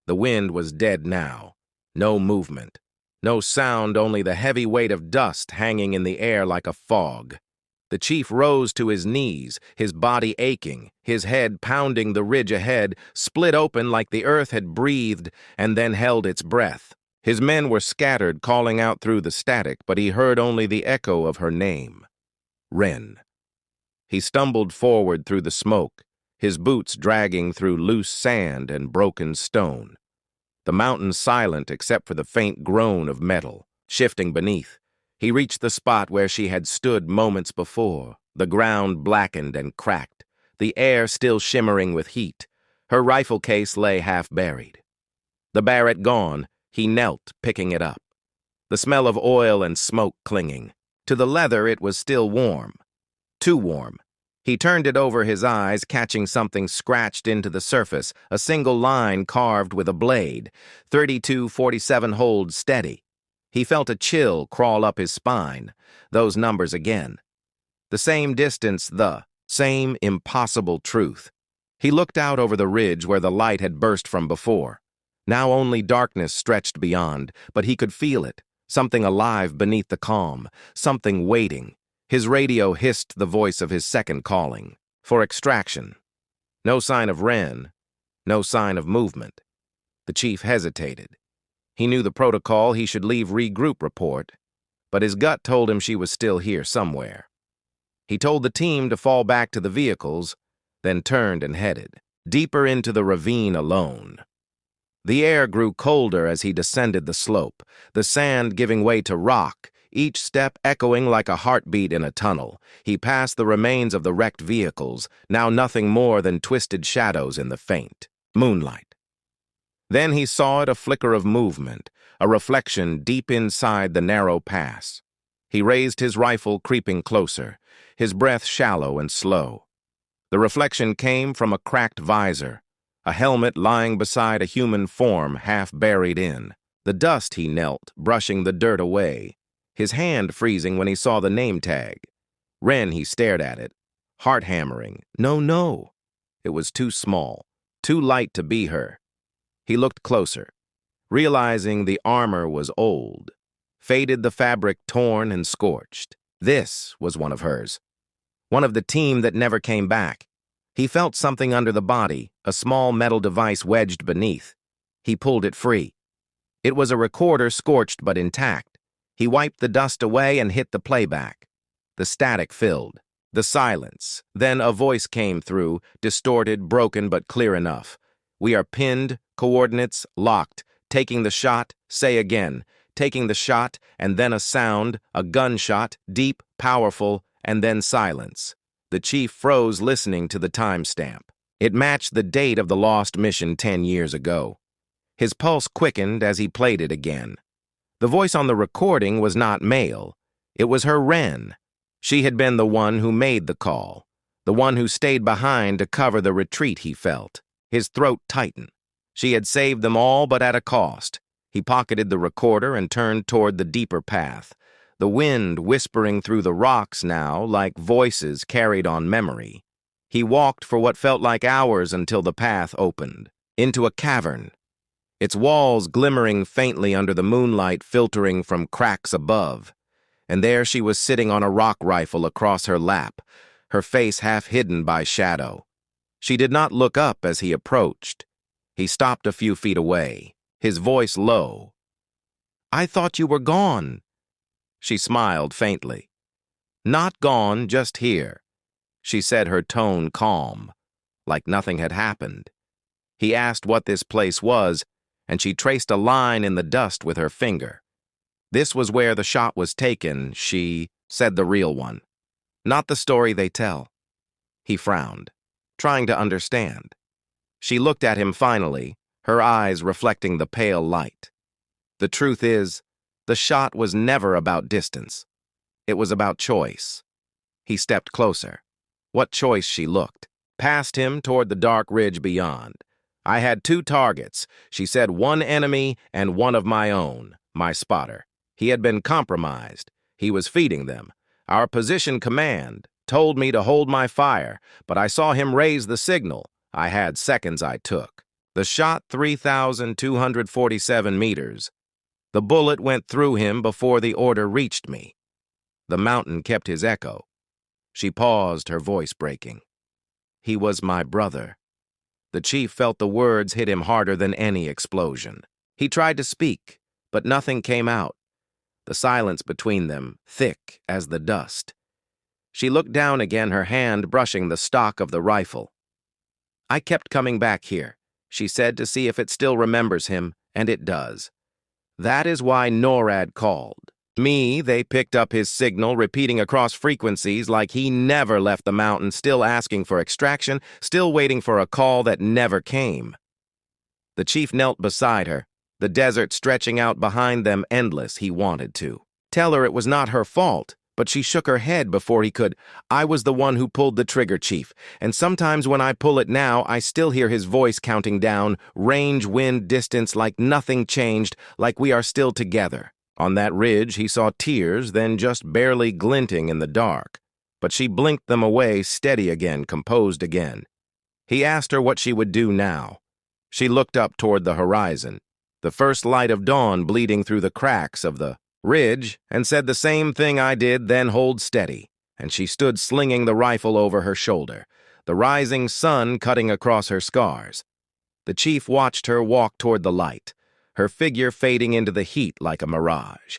The wind was dead now. No movement. No sound, only the heavy weight of dust hanging in the air like a fog. The chief rose to his knees, his body aching, his head pounding the ridge ahead, split open like the earth had breathed and then held its breath. His men were scattered, calling out through the static, but he heard only the echo of her name. Wren. He stumbled forward through the smoke, his boots dragging through loose sand and broken stone. The mountain silent except for the faint groan of metal, shifting beneath. He reached the spot where she had stood moments before, the ground blackened and cracked, the air still shimmering with heat. Her rifle case lay half buried. The Barrett gone, he knelt, picking it up. The smell of oil and smoke clinging. To the leather it was still warm. Too warm. He turned it over his eyes, catching something scratched into the surface, a single line carved with a blade, 32-47 hold steady. He felt a chill crawl up his spine, those numbers again. The same distance, the same impossible truth. He looked out over the ridge where the light had burst from before. Now only darkness stretched beyond, but he could feel it, something alive beneath the calm, something waiting. His radio hissed the voice of his second calling, for extraction. No sign of Wren, no sign of movement. The chief hesitated. He knew the protocol, he should leave regroup report, but his gut told him she was still here somewhere. He told the team to fall back to the vehicles, then turned and headed, deeper into the ravine alone. The air grew colder as he descended the slope, the sand giving way to rock, each step echoing like a heartbeat in a tunnel. He passed the remains of the wrecked vehicles, now nothing more than twisted shadows in the faint moonlight. Then he saw it, a flicker of movement, a reflection deep inside the narrow pass. He raised his rifle, creeping closer, his breath shallow and slow. The reflection came from a cracked visor, a helmet lying beside a human form half buried in. The dust he knelt, brushing the dirt away, his hand freezing when he saw the name tag. Wren, he stared at it, heart hammering. No. It was too small, too light to be her. He looked closer, realizing the armor was old, faded, the fabric torn and scorched. This was one of hers, one of the team that never came back. He felt something under the body, a small metal device wedged beneath. He pulled it free. It was a recorder, scorched but intact. He wiped the dust away and hit the playback. The static filled, the silence. Then a voice came through, distorted, broken, but clear enough. We are pinned, coordinates locked. Taking the shot, say again. Taking the shot, and then a sound, a gunshot, deep, powerful, and then silence. The chief froze, listening to the timestamp. It matched the date of the lost mission 10 years ago. His pulse quickened as he played it again. The voice on the recording was not male. It was her Wren. She had been the one who made the call, the one who stayed behind to cover the retreat he felt. His throat tightened. She had saved them all, but at a cost. He pocketed the recorder and turned toward the deeper path, the wind whispering through the rocks now like voices carried on memory. He walked for what felt like hours until the path opened, into a cavern, its walls glimmering faintly under the moonlight filtering from cracks above. And there she was sitting on a rock rifle across her lap, her face half hidden by shadow. She did not look up as he approached. He stopped a few feet away, his voice low. "I thought you were gone." She smiled faintly. "Not gone, just here," she said, her tone calm, like nothing had happened. He asked what this place was, and she traced a line in the dust with her finger. This was where the shot was taken, she said, the real one. Not the story they tell. He frowned, trying to understand. She looked at him finally, her eyes reflecting the pale light. The truth is, the shot was never about distance. It was about choice. He stepped closer. What choice, she looked. Past him toward the dark ridge beyond. "I had 2 targets," she said, "one enemy and one of my own, my spotter. He had been compromised. He was feeding them. Our position command told me to hold my fire, but I saw him raise the signal. I had seconds I took. The shot 3,247 meters. The bullet went through him before the order reached me. The mountain kept his echo. She paused, her voice breaking. He was my brother. The chief felt the words hit him harder than any explosion. He tried to speak, but nothing came out. The silence between them, thick as the dust. She looked down again, her hand brushing the stock of the rifle. I kept coming back here, she said, to see if it still remembers him, and it does. That is why NORAD called. Me, they picked up his signal, repeating across frequencies like he never left the mountain, still asking for extraction, still waiting for a call that never came. The chief knelt beside her, the desert stretching out behind them endless. He wanted to tell her it was not her fault, but she shook her head before he could. I was the one who pulled the trigger, Chief, and sometimes when I pull it now, I still hear his voice counting down, range, wind, distance, like nothing changed, like we are still together. On that ridge, he saw tears, then just barely glinting in the dark. But she blinked them away, steady again, composed again. He asked her what she would do now. She looked up toward the horizon, the first light of dawn bleeding through the cracks of the ridge, and said the same thing I did, then hold steady. And she stood slinging the rifle over her shoulder, the rising sun cutting across her scars. The chief watched her walk toward the light, her figure fading into the heat like a mirage.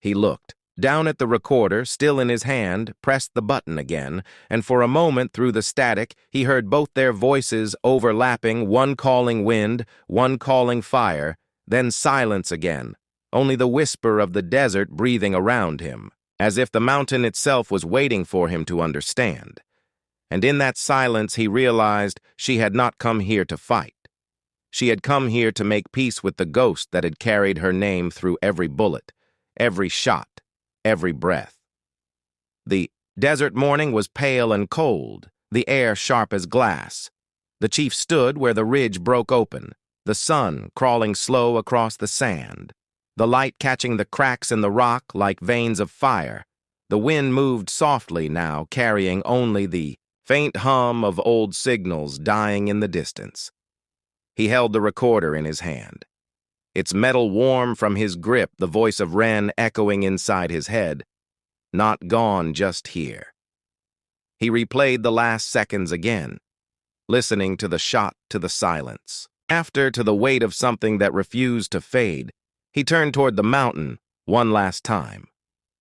He looked down at the recorder, still in his hand, pressed the button again, and for a moment through the static, he heard both their voices overlapping, one calling wind, one calling fire, then silence again, only the whisper of the desert breathing around him, as if the mountain itself was waiting for him to understand. And in that silence he realized she had not come here to fight. She had come here to make peace with the ghost that had carried her name through every bullet, every shot, every breath. The desert morning was pale and cold, the air sharp as glass. The chief stood where the ridge broke open, the sun crawling slow across the sand, the light catching the cracks in the rock like veins of fire. The wind moved softly now, carrying only the faint hum of old signals dying in the distance. He held the recorder in his hand, its metal warm from his grip, the voice of Wren echoing inside his head. Not gone, just here. He replayed the last seconds again, listening to the shot, to the silence. After, to the weight of something that refused to fade, he turned toward the mountain one last time,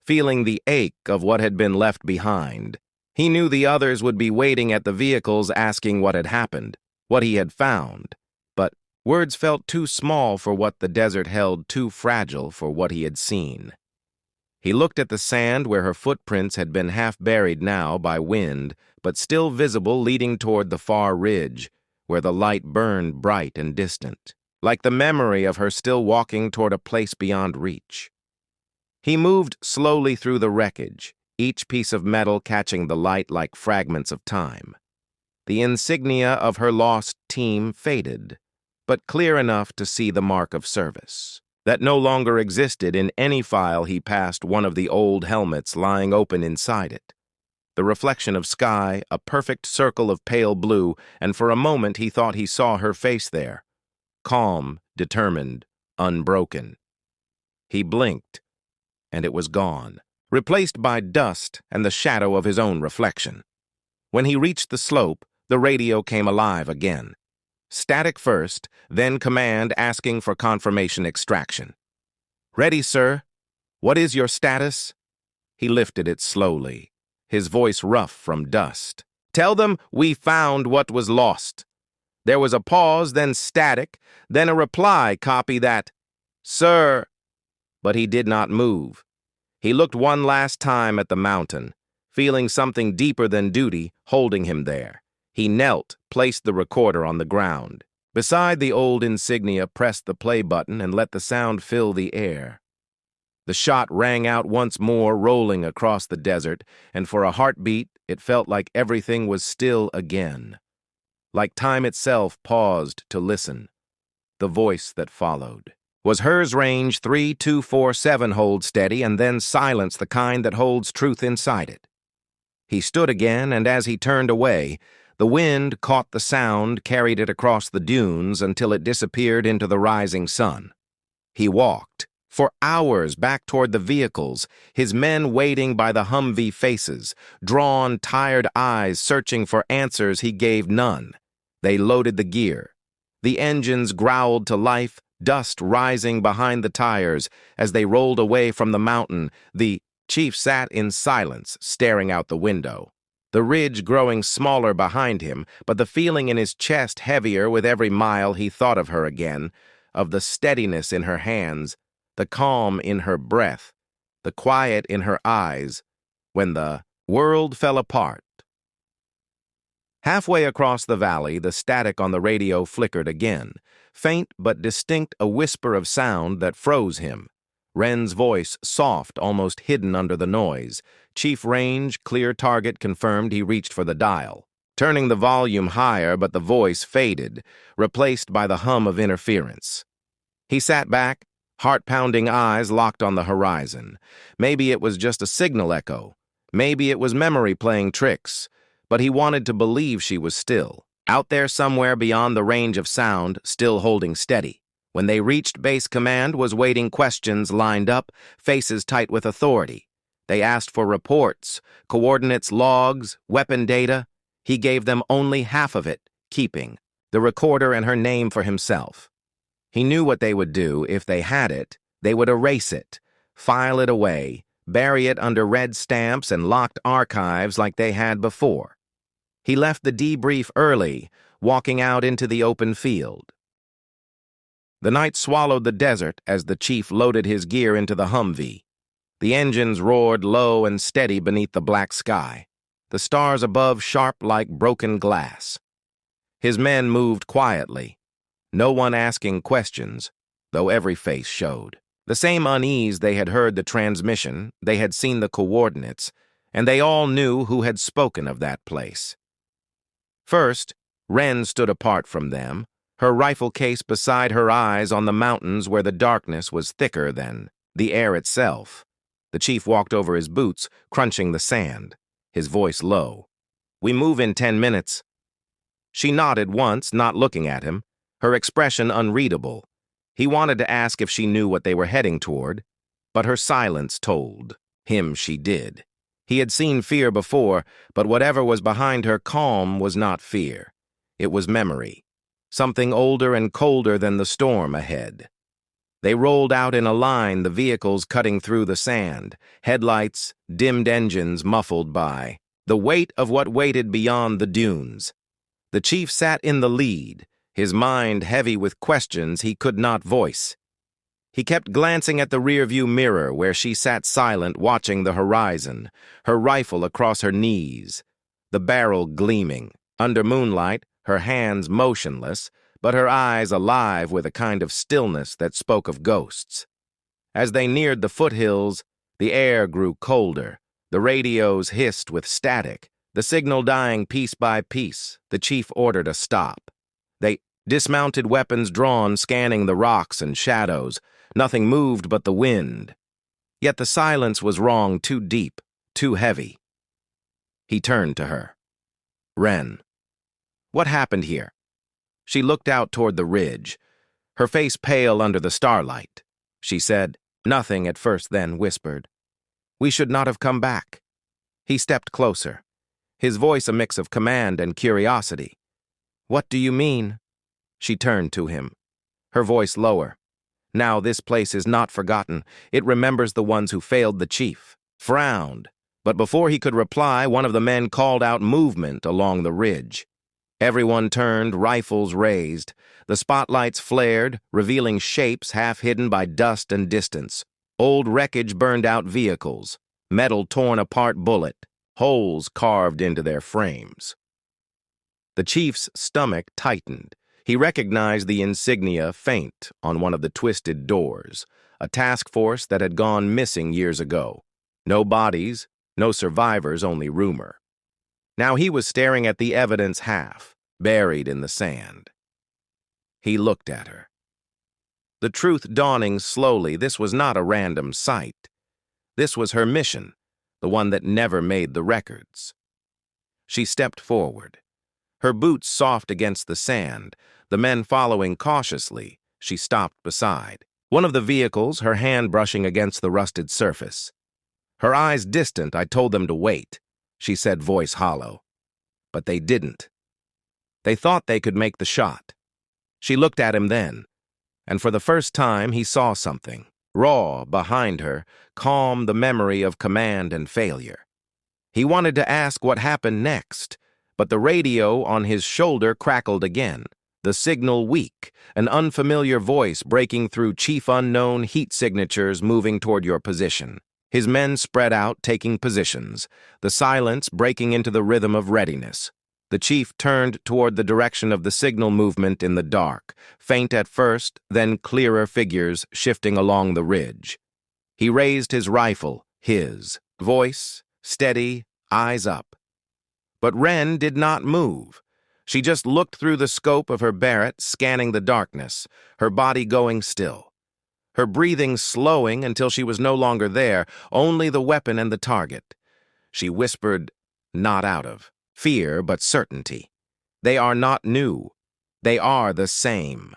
feeling the ache of what had been left behind. He knew the others would be waiting at the vehicles asking what had happened, what he had found. But words felt too small for what the desert held, too fragile for what he had seen. He looked at the sand where her footprints had been half buried now by wind, but still visible, leading toward the far ridge, where the light burned bright and distant, like the memory of her still walking toward a place beyond reach. He moved slowly through the wreckage, each piece of metal catching the light like fragments of time. The insignia of her lost team faded, but clear enough to see the mark of service that no longer existed in any file. He passed one of the old helmets lying open inside it. The reflection of sky, a perfect circle of pale blue, and for a moment he thought he saw her face there, calm, determined, unbroken. He blinked, and it was gone, replaced by dust and the shadow of his own reflection. When he reached the slope, the radio came alive again. Static first, then command asking for confirmation extraction. "Ready, sir. What is your status?" He lifted it slowly, his voice rough from dust. "Tell them we found what was lost." There was a pause, then static, then a reply. "Copy that, sir." But he did not move. He looked one last time at the mountain, feeling something deeper than duty holding him there. He knelt, placed the recorder on the ground. Beside the old insignia, pressed the play button and let the sound fill the air. The shot rang out once more, rolling across the desert, and for a heartbeat, it felt like everything was still again. Like time itself paused to listen. The voice that followed was hers, range 3247, hold steady, and then silence, the kind that holds truth inside it. He stood again, and as he turned away, The wind caught the sound, carried it across the dunes until it disappeared into the rising sun. He walked, for hours, back toward the vehicles, his men waiting by the Humvee faces, drawn, tired eyes searching for answers he gave none. They loaded the gear. The engines growled to life, dust rising behind the tires as they rolled away from the mountain. The chief sat in silence, staring out the window. The ridge growing smaller behind him, but the feeling in his chest heavier with every mile he thought of her again, of the steadiness in her hands, the calm in her breath, the quiet in her eyes, when the world fell apart. Halfway across the valley, the static on the radio flickered again, faint but distinct, a whisper of sound that froze him. Wren's voice, soft, almost hidden under the noise. Chief range, clear target confirmed. He reached for the dial, turning the volume higher, but the voice faded, replaced by the hum of interference. He sat back, heart-pounding eyes locked on the horizon. Maybe it was just a signal echo. Maybe it was memory playing tricks. But he wanted to believe she was still, out there somewhere beyond the range of sound, still holding steady. When they reached base, command was waiting, questions lined up, faces tight with authority. They asked for reports, coordinates, logs, weapon data. He gave them only half of it, keeping the recorder and her name for himself. He knew what they would do if they had it. They would erase it, file it away, bury it under red stamps and locked archives like they had before. He left the debrief early, walking out into the open field. The night swallowed the desert as the chief loaded his gear into the Humvee. The engines roared low and steady beneath the black sky, the stars above sharp like broken glass. His men moved quietly, no one asking questions, though every face showed the same unease. They had heard the transmission, they had seen the coordinates, and they all knew who had spoken of that place. First, Wren stood apart from them, her rifle case beside her eyes on the mountains where the darkness was thicker than the air itself. The chief walked over his boots, crunching the sand, his voice low. "We move in 10 minutes. She nodded once, not looking at him, her expression unreadable. He wanted to ask if she knew what they were heading toward, but her silence told him she did. He had seen fear before, but whatever was behind her calm was not fear. It was memory. Something older and colder than the storm ahead. They rolled out in a line, the vehicles cutting through the sand, headlights, dimmed engines muffled by the weight of what waited beyond the dunes. The chief sat in the lead, his mind heavy with questions he could not voice. He kept glancing at the rearview mirror where she sat silent, watching the horizon, her rifle across her knees, the barrel gleaming. Under moonlight, her hands motionless, but her eyes alive with a kind of stillness that spoke of ghosts. As they neared the foothills, the air grew colder. The radios hissed with static, the signal dying piece by piece. The chief ordered a stop. They dismounted, weapons drawn, scanning the rocks and shadows. Nothing moved but the wind. Yet the silence was wrong, too deep, too heavy. He turned to her. "Wren, what happened here?" She looked out toward the ridge, her face pale under the starlight. She said nothing at first, then whispered, "We should not have come back." He stepped closer, his voice a mix of command and curiosity. "What do you mean?" She turned to him, her voice lower. "Now this place is not forgotten. It remembers the ones who failed." The chief frowned, but before he could reply, one of the men called out movement along the ridge. Everyone turned, rifles raised. The spotlights flared, revealing shapes half hidden by dust and distance. Old wreckage, burned out vehicles, metal torn apart, bullet, holes carved into their frames. The chief's stomach tightened. He recognized the insignia faint on one of the twisted doors, a task force that had gone missing years ago. No bodies, no survivors, only rumor. Now he was staring at the evidence, half buried in the sand. He looked at her. The truth dawning slowly, this was not a random sight. This was her mission, the one that never made the records. She stepped forward, Her boots soft against the sand, the men following cautiously. She stopped beside one of the vehicles, her hand brushing against the rusted surface. Her eyes distant, I told them to wait, she said, voice hollow. But they didn't. They thought they could make the shot. She looked at him then, and for the first time he saw something, raw behind her, calm, the memory of command and failure. He wanted to ask what happened next, but the radio on his shoulder crackled again. The signal weak, an unfamiliar voice breaking through chief unknown heat signatures moving toward your position. His men spread out, taking positions, the silence breaking into the rhythm of readiness. The chief turned toward the direction of the signal movement in the dark, faint at first, then clearer figures shifting along the ridge. He raised his rifle, his voice steady, eyes up. But Wren did not move. She just looked through the scope of her Barrett, scanning the darkness, her body going still. Her breathing slowing until she was no longer there, only the weapon and the target. She whispered, not out of fear, but certainty. They are not new. They are the same.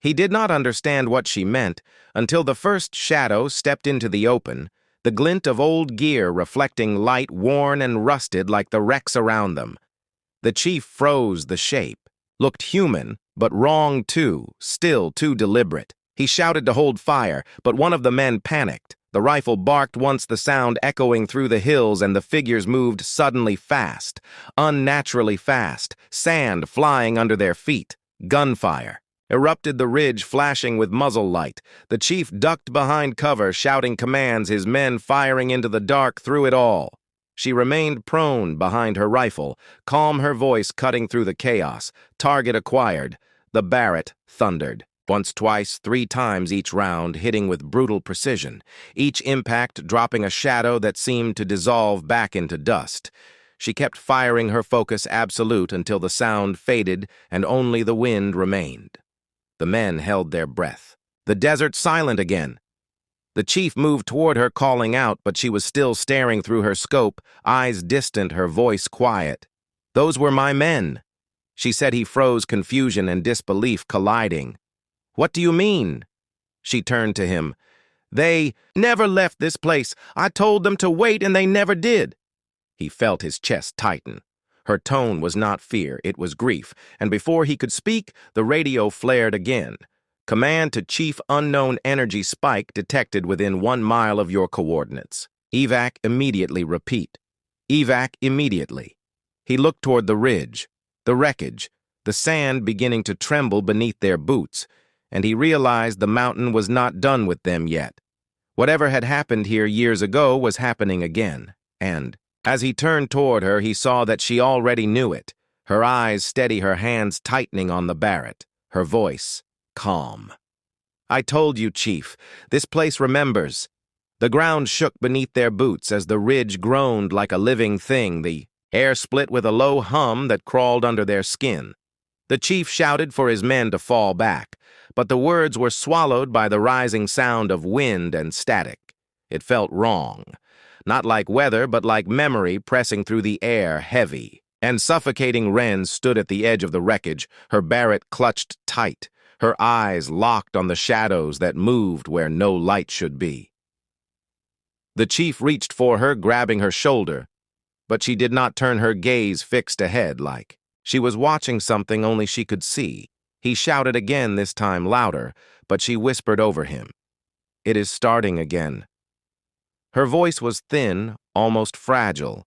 He did not understand what she meant until the first shadow stepped into the open, the glint of old gear reflecting light worn and rusted like the wrecks around them. The chief froze, the shape. Looked human, but wrong too, still too deliberate. He shouted to hold fire, but one of the men panicked. The rifle barked once, the sound echoing through the hills, and the figures moved suddenly fast, unnaturally fast, sand flying under their feet. Gunfire erupted the ridge, flashing with muzzle light. The chief ducked behind cover, shouting commands, his men firing into the dark through it all. She remained prone behind her rifle, calm, her voice cutting through the chaos. Target acquired. The Barrett thundered. Once, twice, 3 times each round, hitting with brutal precision, each impact dropping a shadow that seemed to dissolve back into dust. She kept firing, her focus absolute, until the sound faded and only the wind remained. The men held their breath. The desert silent again. The chief moved toward her, calling out, but she was still staring through her scope, eyes distant, her voice quiet. Those were my men. She said. He froze, confusion and disbelief colliding. What do you mean? She turned to him. They never left this place. I told them to wait and they never did. He felt his chest tighten. Her tone was not fear, it was grief, and before he could speak, the radio flared again. Command to Chief Unknown Energy Spike detected within 1 mile of your coordinates. Evac immediately, repeat. Evac immediately. He looked toward the ridge, the wreckage, the sand beginning to tremble beneath their boots, and he realized the mountain was not done with them yet. Whatever had happened here years ago was happening again, and as he turned toward her, he saw that she already knew it. Her eyes steady, her hands tightening on the Barrett, her voice calm. I told you, Chief, this place remembers. The ground shook beneath their boots as the ridge groaned like a living thing, the air split with a low hum that crawled under their skin. The chief shouted for his men to fall back, but the words were swallowed by the rising sound of wind and static. It felt wrong. Not like weather, but like memory pressing through the air, heavy. And suffocating. Wren stood at the edge of the wreckage, her Barrett clutched tight, her eyes locked on the shadows that moved where no light should be. The chief reached for her, grabbing her shoulder, but she did not turn, her gaze fixed ahead like she was watching something only she could see. He shouted again, this time louder, but she whispered over him. It is starting again. Her voice was thin, almost fragile,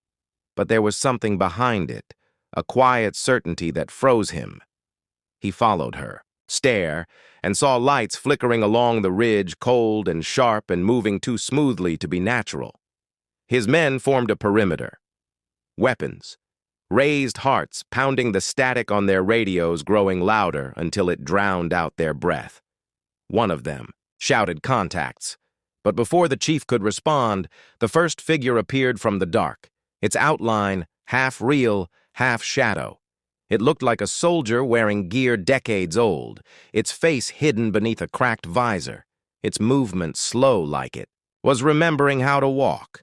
but there was something behind it, a quiet certainty that froze him. He followed her, stare, and saw lights flickering along the ridge, cold and sharp and moving too smoothly to be natural. His men formed a perimeter. Weapons. Raised hearts, pounding the static on their radios, growing louder until it drowned out their breath. One of them shouted contacts. But before the chief could respond, the first figure appeared from the dark, its outline half real, half shadow. It looked like a soldier wearing gear decades old, its face hidden beneath a cracked visor, its movement slow like it was remembering how to walk.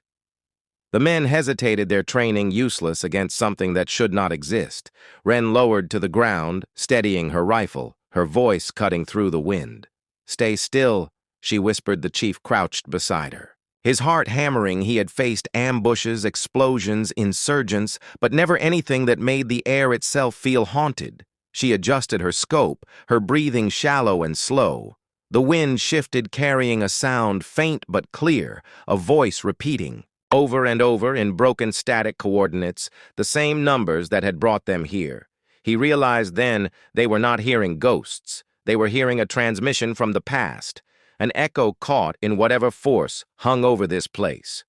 The men hesitated, their training useless against something that should not exist. Wren lowered to the ground, steadying her rifle, her voice cutting through the wind. "Stay still," she whispered. The chief crouched beside her. His heart hammering. He had faced ambushes, explosions, insurgents, but never anything that made the air itself feel haunted. She adjusted her scope, her breathing shallow and slow. The wind shifted, carrying a sound, faint but clear, a voice repeating, over and over in broken static coordinates, the same numbers that had brought them here. He realized then they were not hearing ghosts. They were hearing a transmission from the past, an echo caught in whatever force hung over this place.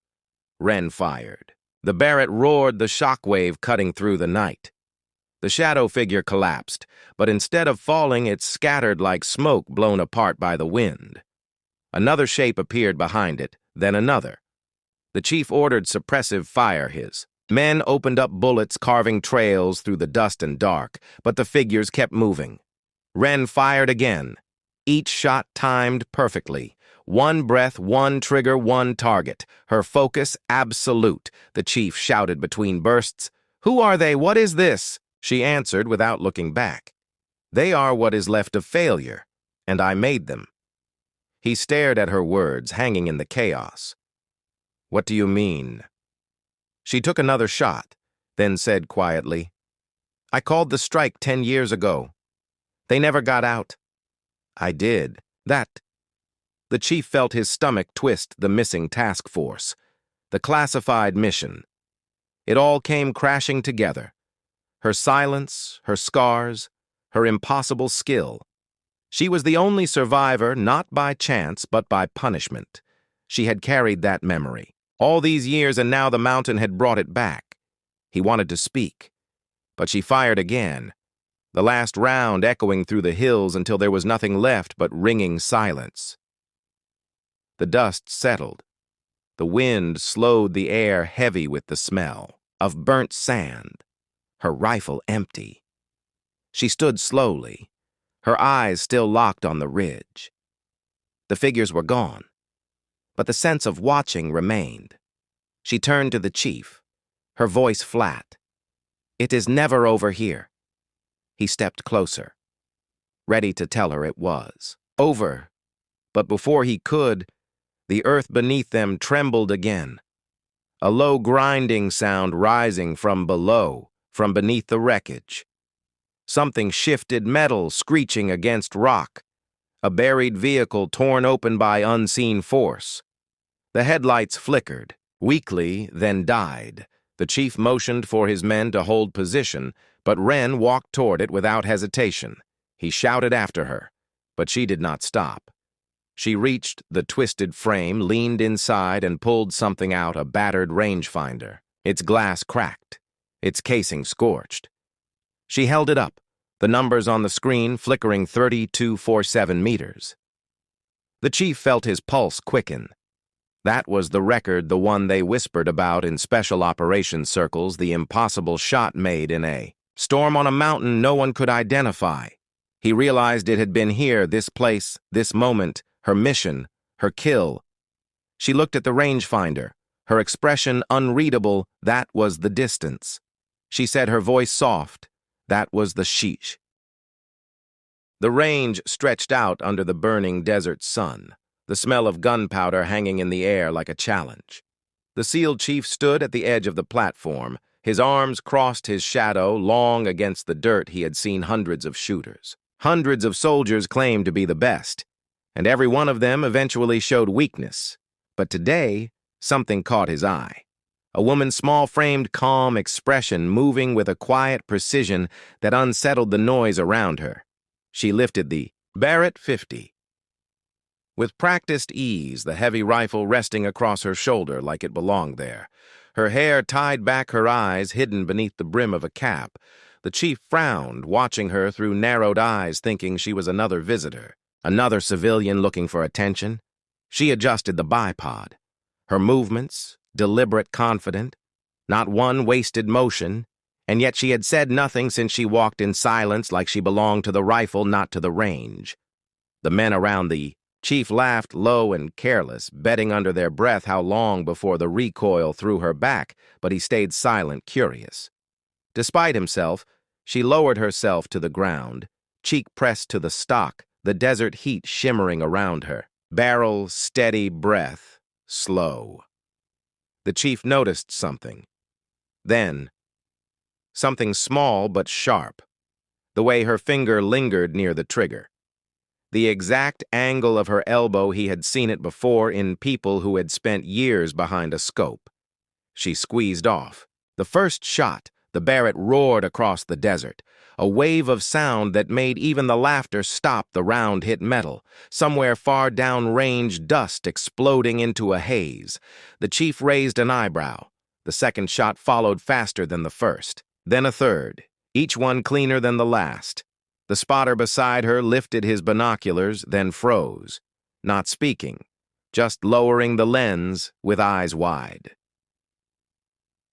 Wren fired. The Barrett roared, the shockwave cutting through the night. The shadow figure collapsed, but instead of falling, it scattered like smoke blown apart by the wind. Another shape appeared behind it, then another. The chief ordered suppressive fire. His men opened up bullets, carving trails through the dust and dark, but the figures kept moving. Wren fired again. Each shot timed perfectly. One breath, one trigger, one target. Her focus absolute. The chief shouted between bursts, "Who are they? What is this?" She answered without looking back. "They are what is left of failure, and I made them." He stared at her words, hanging in the chaos. "What do you mean?" She took another shot, then said quietly, "I called the strike 10 years ago. They never got out." "I did. That." The chief felt his stomach twist. The missing task force. The classified mission. It all came crashing together. Her silence, her scars, her impossible skill. She was the only survivor, not by chance, but by punishment. She had carried that memory all these years, and now the mountain had brought it back. He wanted to speak, but she fired again. The last round echoing through the hills until there was nothing left but ringing silence. The dust settled. The wind slowed the air, heavy with the smell of burnt sand. Her rifle empty. She stood slowly, her eyes still locked on the ridge. The figures were gone, but the sense of watching remained. She turned to the chief, her voice flat. "It is never over here." He stepped closer, ready to tell her it was over. But before he could, the earth beneath them trembled again. A low grinding sound rising from below, from beneath the wreckage. Something shifted, metal screeching against rock. A buried vehicle torn open by unseen force. The headlights flickered, weakly, then died. The chief motioned for his men to hold position, but Wren walked toward it without hesitation. He shouted after her, but she did not stop. She reached the twisted frame, leaned inside, and pulled something out, a battered rangefinder. Its glass cracked, its casing scorched. She held it up, the numbers on the screen flickering 3247 meters. The chief felt his pulse quicken. That was the record, the one they whispered about in special operations circles, the impossible shot made in a storm on a mountain no one could identify. He realized it had been here, this place, this moment, her mission, her kill. She looked at the rangefinder, her expression unreadable. That was the distance. She said, her voice soft, that was the sheesh. The range stretched out under the burning desert sun, the smell of gunpowder hanging in the air like a challenge. The SEAL chief stood at the edge of the platform. His arms crossed his shadow, long against the dirt. He had seen hundreds of shooters. Hundreds of soldiers claimed to be the best, and every one of them eventually showed weakness. But today, something caught his eye. A woman's small-framed, calm expression moving with a quiet precision that unsettled the noise around her. She lifted the Barrett 50. With practiced ease, the heavy rifle resting across her shoulder like it belonged there. Her hair tied back, her eyes hidden beneath the brim of a cap. The chief frowned, watching her through narrowed eyes, thinking she was another visitor, another civilian looking for attention. She adjusted the bipod. Her movements, deliberate, confident, not one wasted motion, and yet she had said nothing since she walked in silence, like she belonged to the rifle, not to the range. The men around the Chief laughed low and careless, betting under their breath how long before the recoil threw her back, but he stayed silent, curious. Despite himself, she lowered herself to the ground, cheek pressed to the stock, the desert heat shimmering around her. Barrel, steady breath, slow. The chief noticed something. Then, something small but sharp, the way her finger lingered near the trigger. The exact angle of her elbow he had seen it before in people who had spent years behind a scope. She squeezed off. The first shot, the Barrett roared across the desert, a wave of sound that made even the laughter stop. The round hit metal, somewhere far down-range dust exploding into a haze. The chief raised an eyebrow. The second shot followed faster than the first, then a third, each one cleaner than the last. The spotter beside her lifted his binoculars, then froze, not speaking, just lowering the lens with eyes wide.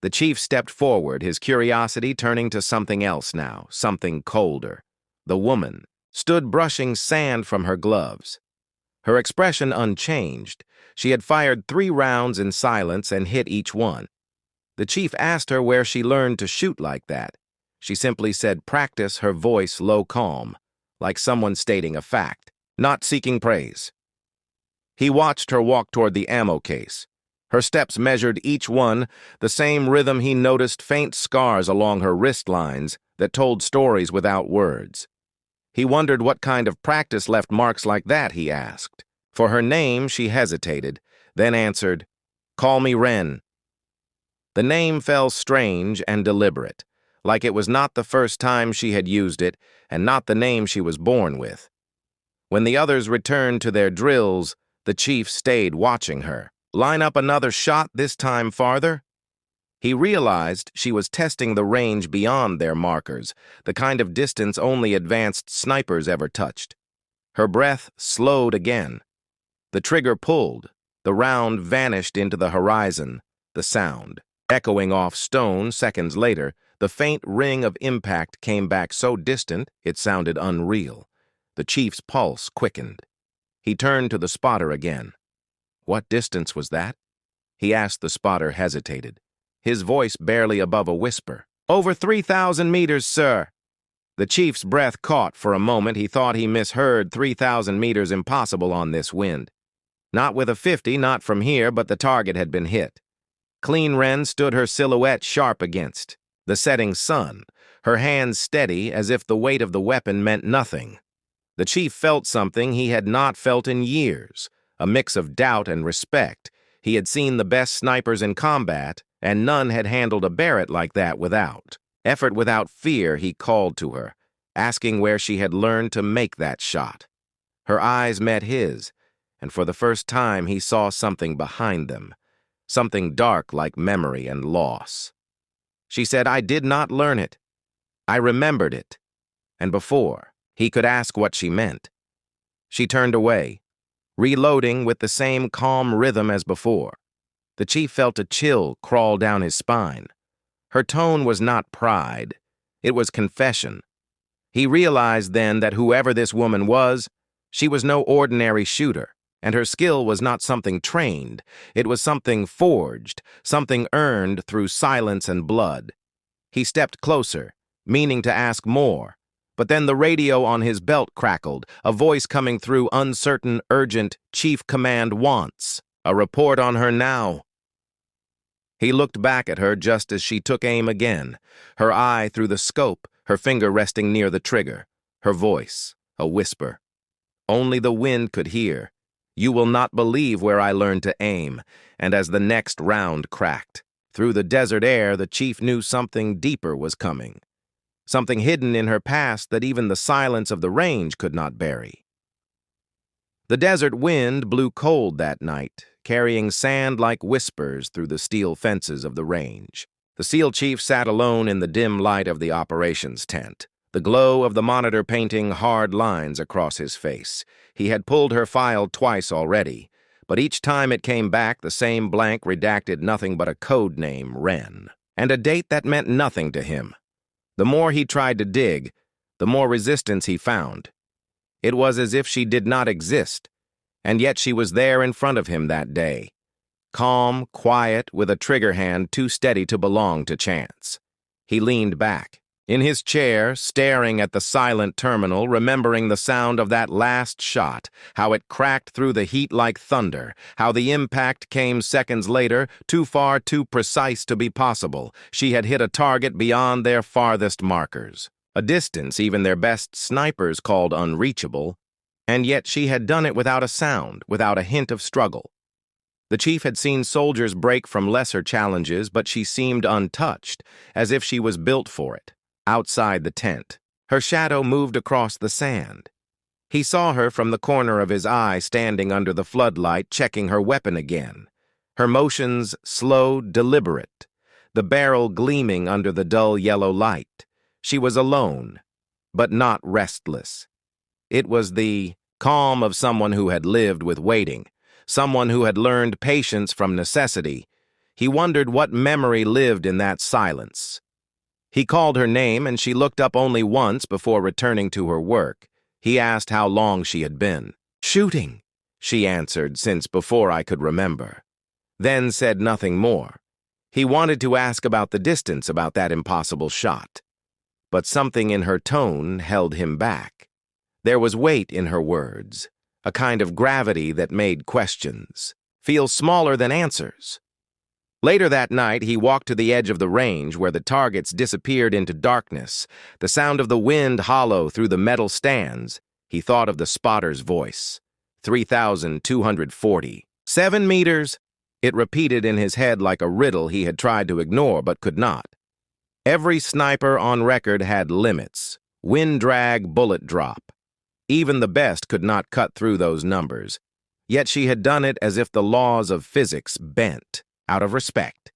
The chief stepped forward, his curiosity turning to something else now, something colder. The woman stood brushing sand from her gloves. Her expression unchanged. She had fired 3 rounds in silence and hit each one. The chief asked her where she learned to shoot like that. She simply said practice, her voice low calm, like someone stating a fact, not seeking praise. He watched her walk toward the ammo case. Her steps measured each one, the same rhythm he noticed faint scars along her wrist lines that told stories without words. He wondered what kind of practice left marks like that, he asked. For her name, she hesitated, then answered, "Call me Wren." The name fell strange and deliberate, like it was not the first time she had used it and not the name she was born with. When the others returned to their drills, the chief stayed watching her. Line up another shot, this time farther? He realized she was testing the range beyond their markers, the kind of distance only advanced snipers ever touched. Her breath slowed again. The trigger pulled. The round vanished into the horizon, the sound. Echoing off stone seconds later, the faint ring of impact came back so distant it sounded unreal. The chief's pulse quickened. He turned to the spotter again. What distance was that? He asked. The spotter hesitated, his voice barely above a whisper. Over 3,000 meters, sir. The chief's breath caught for a moment. He thought he misheard. 3,000 meters impossible on this wind. Not with a 50, not from here, but the target had been hit. Clean Wren stood, her silhouette sharp against the setting sun, her hands steady as if the weight of the weapon meant nothing. The chief felt something he had not felt in years, a mix of doubt and respect. He had seen the best snipers in combat, and none had handled a Barrett like that without effort, without fear. He called to her, asking where she had learned to make that shot. Her eyes met his, and for the first time he saw something behind them, something dark like memory and loss. She said, "I did not learn it. I remembered it." And before he could ask what she meant, she turned away, reloading with the same calm rhythm as before. The chief felt a chill crawl down his spine. Her tone was not pride. It was confession. He realized then that whoever this woman was, she was no ordinary shooter. And her skill was not something trained. It was something forged, something earned through silence and blood. He stepped closer, meaning to ask more. But then the radio on his belt crackled, a voice coming through, uncertain, urgent. "Chief Command wants a report on her now." He looked back at her just as she took aim again, her eye through the scope, her finger resting near the trigger, her voice a whisper. Only the wind could hear. "You will not believe where I learned to aim." And as the next round cracked, through the desert air, the chief knew something deeper was coming. Something hidden in her past that even the silence of the range could not bury. The desert wind blew cold that night, carrying sand like whispers through the steel fences of the range. The SEAL chief sat alone in the dim light of the operations tent, the glow of the monitor painting hard lines across his face. He had pulled her file twice already, but each time it came back the same blank, redacted, nothing but a code name, Wren, and a date that meant nothing to him. The more he tried to dig, the more resistance he found. It was as if she did not exist, And yet she was there in front of him that day. Calm, quiet, with a trigger hand too steady to belong to chance. He leaned back, in his chair, staring at the silent terminal, remembering the sound of that last shot, how it cracked through the heat like thunder, how the impact came seconds later, too far, too precise to be possible. She had hit a target beyond their farthest markers, a distance even their best snipers called unreachable, and yet she had done it without a sound, without a hint of struggle. The chief had seen soldiers break from lesser challenges, but she seemed untouched, as if she was built for it. Outside the tent, her shadow moved across the sand. He saw her from the corner of his eye standing under the floodlight, checking her weapon again. Her motions slow, deliberate, the barrel gleaming under the dull yellow light. She was alone, but not restless. It was the calm of someone who had lived with waiting, someone who had learned patience from necessity. He wondered what memory lived in that silence. He called her name, and she looked up only once before returning to her work. He asked how long she had been. "Shooting," she answered, "since before I could remember." Then said nothing more. He wanted to ask about the distance, about that impossible shot. But something in her tone held him back. There was weight in her words, a kind of gravity that made questions feel smaller than answers. Later that night, he walked to the edge of the range where the targets disappeared into darkness, the sound of the wind hollow through the metal stands. He thought of the spotter's voice. 3,240. 7 meters. It repeated in his head like a riddle he had tried to ignore but could not. Every sniper on record had limits. Wind drag, bullet drop. Even the best could not cut through those numbers. Yet she had done it as if the laws of physics bent. Out of respect.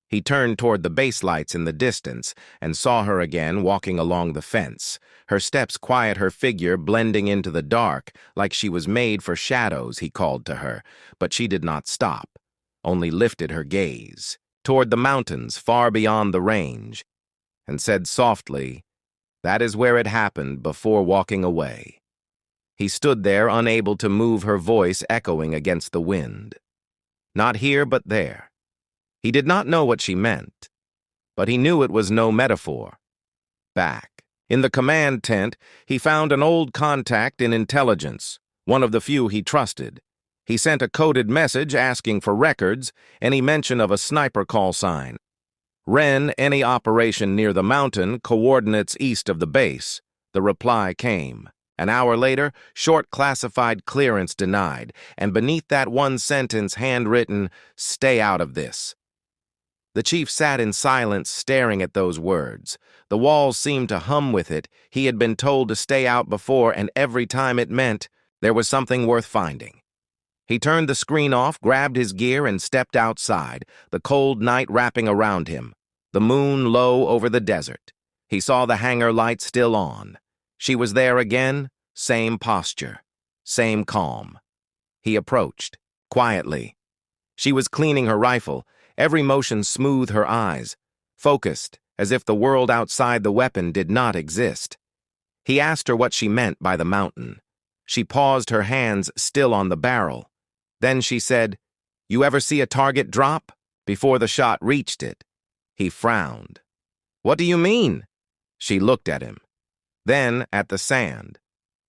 He turned toward the base lights in the distance and saw her again walking along the fence, her steps quiet, her figure blending into the dark like she was made for shadows. He called to her, but she did not stop, only lifted her gaze toward the mountains far beyond the range and said softly, "That is where it happened," before walking away. He stood there, unable to move, her voice echoing against the wind. Not here, but there. He did not know what she meant, but he knew it was no metaphor. Back, in the command tent, he found an old contact in intelligence, one of the few he trusted. He sent a coded message asking for records, any mention of a sniper call sign. Ren, any operation near the mountain, coordinates east of the base. The reply came. An hour later, short classified clearance denied, and beneath that one sentence handwritten, "Stay out of this." The chief sat in silence, staring at those words. The walls seemed to hum with it. He had been told to stay out before, and every time it meant there was something worth finding. He turned the screen off, grabbed his gear, and stepped outside, the cold night wrapping around him, the moon low over the desert. He saw the hangar light still on. She was there again, same posture, same calm. He approached, quietly. She was cleaning her rifle, every motion smooth her eyes, focused, as if the world outside the weapon did not exist. He asked her what she meant by the mountain. She paused, her hands still on the barrel. Then she said, "You ever see a target drop?" Before the shot reached it. He frowned. "What do you mean?" She looked at him. Then at the sand,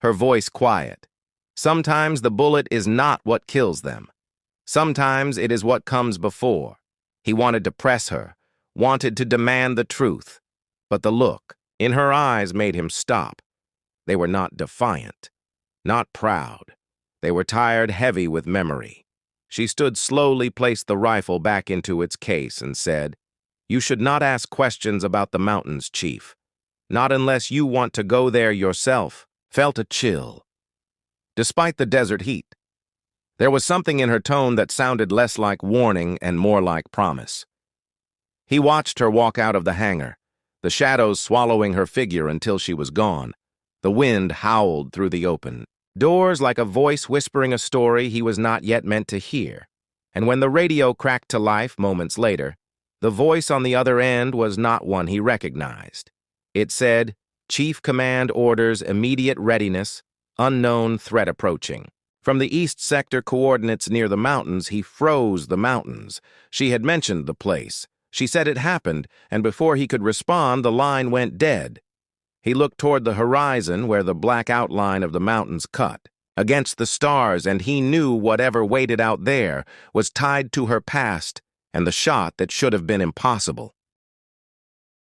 her voice quiet. "Sometimes the bullet is not what kills them. Sometimes it is what comes before." He wanted to press her, wanted to demand the truth, but the look in her eyes made him stop. They were not defiant, not proud. They were tired, heavy with memory. She stood slowly, placed the rifle back into its case, and said, "You should not ask questions about the mountains, Chief. Not unless you want to go there yourself." Felt a chill. Despite the desert heat, there was something in her tone that sounded less like warning and more like promise. He watched her walk out of the hangar, the shadows swallowing her figure until she was gone. The wind howled through the open doors like a voice whispering a story he was not yet meant to hear. And when the radio cracked to life moments later, the voice on the other end was not one he recognized. It said, "Chief Command orders immediate readiness, unknown threat approaching." From the east sector coordinates near the mountains, he froze the mountains. She had mentioned the place. She said it happened, and before he could respond, the line went dead. He looked toward the horizon where the black outline of the mountains cut against the stars, and he knew whatever waited out there was tied to her past and the shot that should have been impossible.